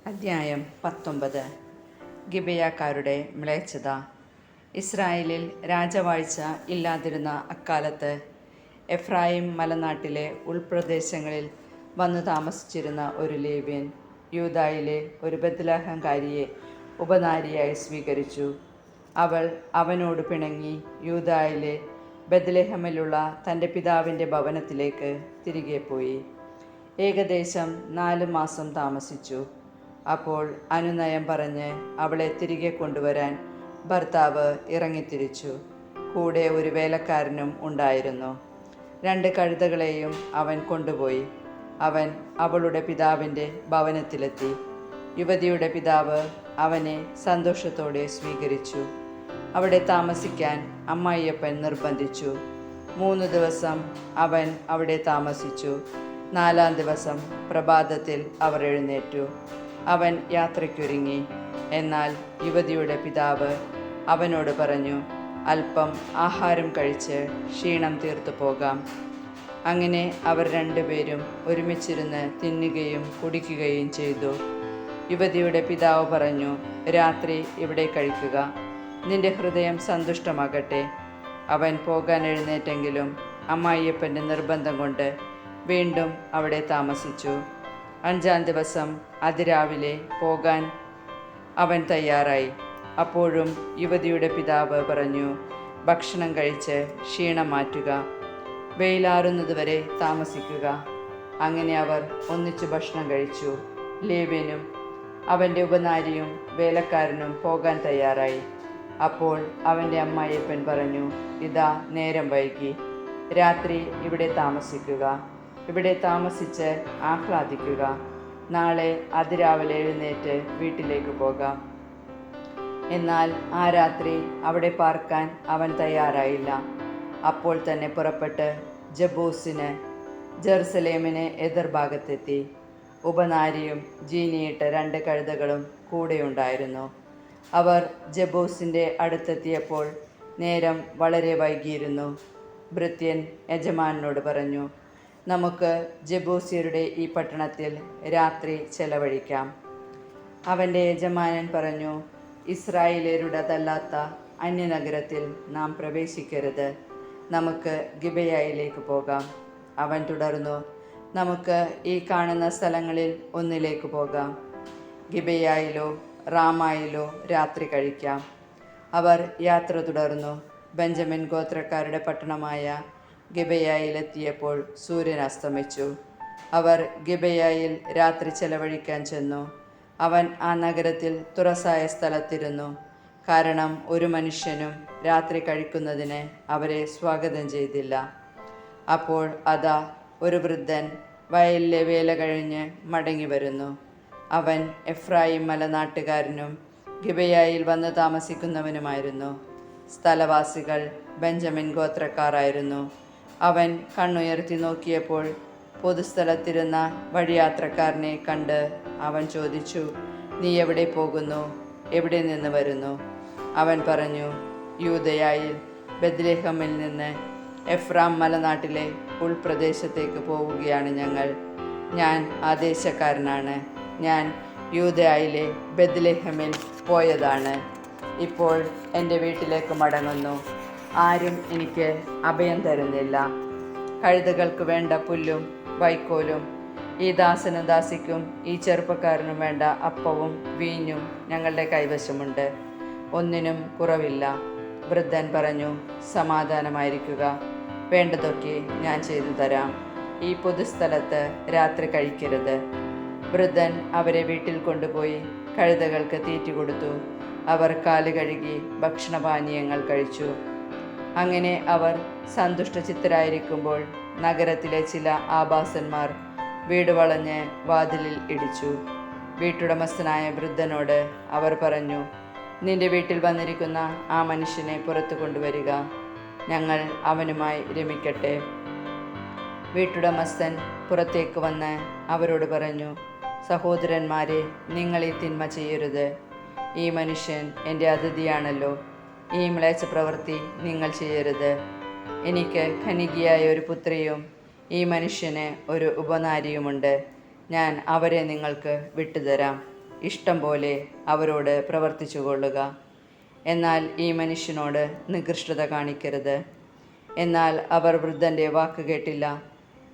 അധ്യായം 19. ഗിബെയാക്കാരുടെ മ്ലേച്ഛത. ഇസ്രായേലിൽ രാജവാഴ്ച ഇല്ലാതിരുന്ന അക്കാലത്ത് എഫ്രായിം മലനാട്ടിലെ ഉൾപ്രദേശങ്ങളിൽ വന്നു താമസിച്ചിരുന്ന ഒരു ലേവ്യൻ യൂദായിലെ ഒരു ബത്ലഹേംകാരിയെ ഉപനാരിയായി സ്വീകരിച്ചു. അവൾ അവനോട് പിണങ്ങി യൂദായിലെ ബത്ലഹേമിലുള്ള തൻ്റെ പിതാവിൻ്റെ ഭവനത്തിലേക്ക് തിരികെ പോയി. ഏകദേശം 4 മാസം താമസിച്ചു. അപ്പോൾ അനുനയം പറഞ്ഞ് അവളെ തിരികെ കൊണ്ടുവരാൻ ഭർത്താവ് ഇറങ്ങിത്തിരിച്ചു. കൂടെ ഒരു വേലക്കാരനും ഉണ്ടായിരുന്നു. 2 കഴുതകളെയും അവൻ കൊണ്ടുപോയി. അവൻ അവളുടെ പിതാവിൻ്റെ ഭവനത്തിലെത്തി. യുവതിയുടെ പിതാവ് അവനെ സന്തോഷത്തോടെ സ്വീകരിച്ചു. അവിടെ താമസിക്കാൻ അമ്മായിയപ്പൻ നിർബന്ധിച്ചു. 3 ദിവസം അവൻ അവിടെ താമസിച്ചു. 4-ാം ദിവസം പ്രഭാതത്തിൽ അവർ എഴുന്നേറ്റു. അവൻ യാത്രയ്ക്കൊരുങ്ങി. എന്നാൽ യുവതിയുടെ പിതാവ് അവനോട് പറഞ്ഞു, അല്പം ആഹാരം കഴിച്ച് ക്ഷീണം തീർത്തു പോകാം. അങ്ങനെ അവർ 2 പേരും ഒരുമിച്ചിരുന്ന് തിന്നുകയും കുടിക്കുകയും ചെയ്തു. യുവതിയുടെ പിതാവ് പറഞ്ഞു, രാത്രി ഇവിടെ കഴിക്കുക, നിന്റെ ഹൃദയം സന്തുഷ്ടമാകട്ടെ. അവൻ പോകാൻ എഴുന്നേറ്റെങ്കിലും അമ്മായിയപ്പൻ്റെ നിർബന്ധം കൊണ്ട് വീണ്ടും അവിടെ താമസിച്ചു. 5-ാം ദിവസം അതിരാവിലെ പോകാൻ അവൻ തയ്യാറായി. അപ്പോഴും യുവതിയുടെ പിതാവ് പറഞ്ഞു, ഭക്ഷണം കഴിച്ച് ക്ഷീണം മാറ്റുക, വെയിലാറുന്നതുവരെ താമസിക്കുക. അങ്ങനെ അവർ ഒന്നിച്ചു ഭക്ഷണം കഴിച്ചു. ലേവ്യനും അവൻ്റെ ഉപനാരിയും വേലക്കാരനും പോകാൻ തയ്യാറായി. അപ്പോൾ അവൻ്റെ അമ്മായിയപ്പൻ പറഞ്ഞു, ഇതാ നേരം വൈകി, രാത്രി ഇവിടെ താമസിക്കുക, ഇവിടെ താമസിച്ച് ആഹ്ലാദിക്കുക. നാളെ അതിരാവിലെ എഴുന്നേറ്റ് വീട്ടിലേക്ക് പോകാം. എന്നാൽ ആ രാത്രി അവിടെ പാർക്കാൻ അവൻ തയ്യാറായില്ല. അപ്പോൾ തന്നെ പുറപ്പെട്ട് ജബൂസിന് ജെറുസലേമിന് എതിർഭാഗത്തെത്തി. ഉപനാരിയും ജീനിയിട്ട 2 കഴുതകളും കൂടെയുണ്ടായിരുന്നു. അവർ ജബൂസിൻ്റെ അടുത്തെത്തിയപ്പോൾ നേരം വളരെ വൈകിയിരുന്നു. ഭൃത്യൻ യജമാനനോട് പറഞ്ഞു, നമുക്ക് ജബൂസ്യരുടെ ഈ പട്ടണത്തിൽ രാത്രി ചെലവഴിക്കാം. അവൻ്റെ യജമാനൻ പറഞ്ഞു, ഇസ്രായേലരുടേതല്ലാത്ത അന്യനഗരത്തിൽ നാം പ്രവേശിക്കരുത്, നമുക്ക് ഗിബെയയിലേക്ക് പോകാം. അവൻ തുടർന്നു, നമുക്ക് ഈ കാണുന്ന സ്ഥലങ്ങളിൽ ഒന്നിലേക്ക് പോകാം. ഗിബെയയിലോ റാമായിലോ രാത്രി കഴിക്കാം. അവർ യാത്ര തുടർന്നു. ബെഞ്ചമിൻ ഗോത്രക്കാരുടെ പട്ടണമായ ഗിബെയയിലെത്തിയപ്പോൾ സൂര്യൻ അസ്തമിച്ചു. അവർ ഗിബെയയിൽ രാത്രി ചെലവഴിക്കാൻ ചെന്നു. അവൻ ആ നഗരത്തിൽ തുറസായ സ്ഥലത്തിരുന്നു. കാരണം ഒരു മനുഷ്യനും രാത്രി കഴിക്കുന്നതിന് അവരെ സ്വാഗതം ചെയ്തില്ല. അപ്പോൾ അതാ ഒരു വൃദ്ധൻ വയലിലെ വേല കഴിഞ്ഞ് മടങ്ങി വരുന്നു. അവൻ എഫ്രായിം മലനാട്ടുകാരനും ഗിബെയയിൽ വന്ന് താമസിക്കുന്നവനുമായിരുന്നു. സ്ഥലവാസികൾ ബെഞ്ചമിൻ ഗോത്രക്കാരായിരുന്നു. അവൻ കണ്ണുയർത്തി നോക്കിയപ്പോൾ പൊതുസ്ഥലത്തിരുന്ന വഴിയാത്രക്കാരനെ കണ്ട് അവൻ ചോദിച്ചു, നീ എവിടെ പോകുന്നു? എവിടെ നിന്ന് വരുന്നു? അവൻ പറഞ്ഞു, യൂദയായിൽ ബത്ലഹേമിൽ നിന്ന് എഫ്രാം മലനാട്ടിലെ ഉൾപ്രദേശത്തേക്ക് പോവുകയാണ് ഞങ്ങൾ. ഞാൻ ആ ദേശക്കാരനാണ്. ഞാൻ യൂദയായിലെ ബത്ലഹേമിൽ പോയതാണ്. ഇപ്പോൾ എൻ്റെ വീട്ടിലേക്ക് മടങ്ങുന്നു. ആരും എനിക്ക് അഭയം തരുന്നില്ല. കഴുതകൾക്ക് വേണ്ട പുല്ലും വൈക്കോലും ഈ ദാസനും ദാസിക്കും ഈ ചെറുപ്പക്കാരനും വേണ്ട അപ്പവും വീഞ്ഞും ഞങ്ങളുടെ കൈവശമുണ്ട്. ഒന്നിനും കുറവില്ല. വൃദ്ധൻ പറഞ്ഞു, സമാധാനമായിരിക്കുക, വേണ്ടതൊക്കെ ഞാൻ ചെയ്തു തരാം. ഈ പൊതുസ്ഥലത്ത് രാത്രി കഴിക്കരുത്. വൃദ്ധൻ അവരെ വീട്ടിൽ കൊണ്ടുപോയി കഴുതകൾക്ക് തീറ്റി കൊടുത്തു. അവർ കാല് കഴുകി ഭക്ഷണപാനീയങ്ങൾ കഴിച്ചു. അങ്ങനെ അവർ സന്തുഷ്ടചിത്തരായിരിക്കുമ്പോൾ നഗരത്തിലെ ചില ആഭാസന്മാർ വീട് വളഞ്ഞ് വാതിലിൽ ഇടിച്ചു. വീട്ടുടമസ്ഥനായ വൃദ്ധനോട് അവർ പറഞ്ഞു, നിന്റെ വീട്ടിൽ വന്നിരിക്കുന്ന ആ മനുഷ്യനെ പുറത്തു കൊണ്ടുവരിക, ഞങ്ങൾ അവനുമായി രമിക്കട്ടെ. വീട്ടുടമസ്ഥൻ പുറത്തേക്ക് വന്ന് അവരോട് പറഞ്ഞു, സഹോദരന്മാരെ, നിങ്ങൾ ഈ തിന്മ ചെയ്യരുത്. ഈ മനുഷ്യൻ എൻ്റെ അതിഥിയാണല്ലോ. ഈ മ്ലേച്ഛ പ്രവൃത്തി നിങ്ങൾ ചെയ്യരുത്. എനിക്ക് ഖനികിയായ ഒരു പുത്രിയും ഈ മനുഷ്യന് ഒരു ഉപനാരിയുമുണ്ട്. ഞാൻ അവരെ നിങ്ങൾക്ക് വിട്ടുതരാം. ഇഷ്ടം പോലെ അവരോട് പ്രവർത്തിച്ചു കൊള്ളുക. എന്നാൽ ഈ മനുഷ്യനോട് നികൃഷ്ടത കാണിക്കരുത്. എന്നാൽ അവർ വൃദ്ധൻ്റെ വാക്ക് കേട്ടില്ല.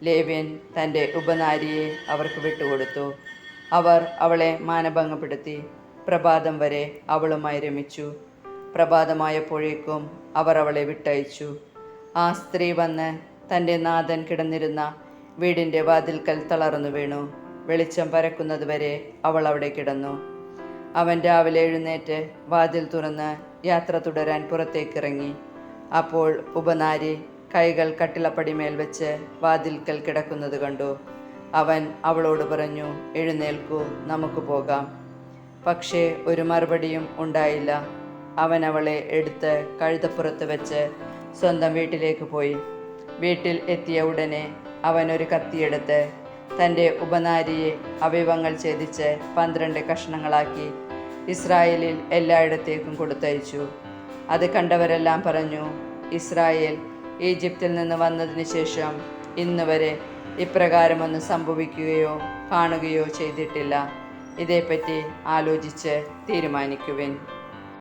ലേവ്യൻ തൻ്റെ ഉപനാരിയെ അവർക്ക് വിട്ടുകൊടുത്തു. അവർ അവളെ മാനഭംഗപ്പെടുത്തി പ്രഭാതം വരെ അവളുമായി രമിച്ചു. പ്രഭാതമായപ്പോഴേക്കും അവർ അവളെ വിട്ടയച്ചു. ആ സ്ത്രീ വന്ന് തൻ്റെ നാഥൻ കിടന്നിരുന്ന വീടിൻ്റെ വാതിൽക്കൽ തളർന്നു വീണു. വെളിച്ചം പരക്കുന്നതുവരെ അവൾ അവിടെ കിടന്നു. അവൻ രാവിലെ എഴുന്നേറ്റ് വാതിൽ തുറന്ന് യാത്ര തുടരാൻ പുറത്തേക്കിറങ്ങി. അപ്പോൾ ഉപനാരി കൈകൾ കട്ടിളപ്പടിമേൽ വെച്ച് വാതിൽക്കൽ കിടക്കുന്നത് കണ്ടു. അവൻ അവളോട് പറഞ്ഞു, എഴുന്നേൽക്കൂ, നമുക്ക് പോകാം. പക്ഷേ ഒരു മറുപടിയും ഉണ്ടായില്ല. അവൻ അവളെ എടുത്ത് കഴുതപ്പുറത്ത് വെച്ച് സ്വന്തം വീട്ടിലേക്ക് പോയി. വീട്ടിൽ എത്തിയ ഉടനെ അവൻ ഒരു കത്തിയെടുത്ത് തൻ്റെ ഉപനാരിയെ അവയവങ്ങൾ ഛേദിച്ച് 12 കഷ്ണങ്ങളാക്കി ഇസ്രായേലിൽ എല്ലായിടത്തേക്കും കൊടുത്തയച്ചു. അത് കണ്ടവരെല്ലാം പറഞ്ഞു, ഇസ്രായേൽ ഈജിപ്തിൽ നിന്ന് വന്നതിന് ശേഷം ഇന്നുവരെ ഇപ്രകാരമൊന്നും സംഭവിക്കുകയോ കാണുകയോ ചെയ്തിട്ടില്ല. ഇതേപ്പറ്റി ആലോചിച്ച് തീരുമാനിക്കുവിൻ.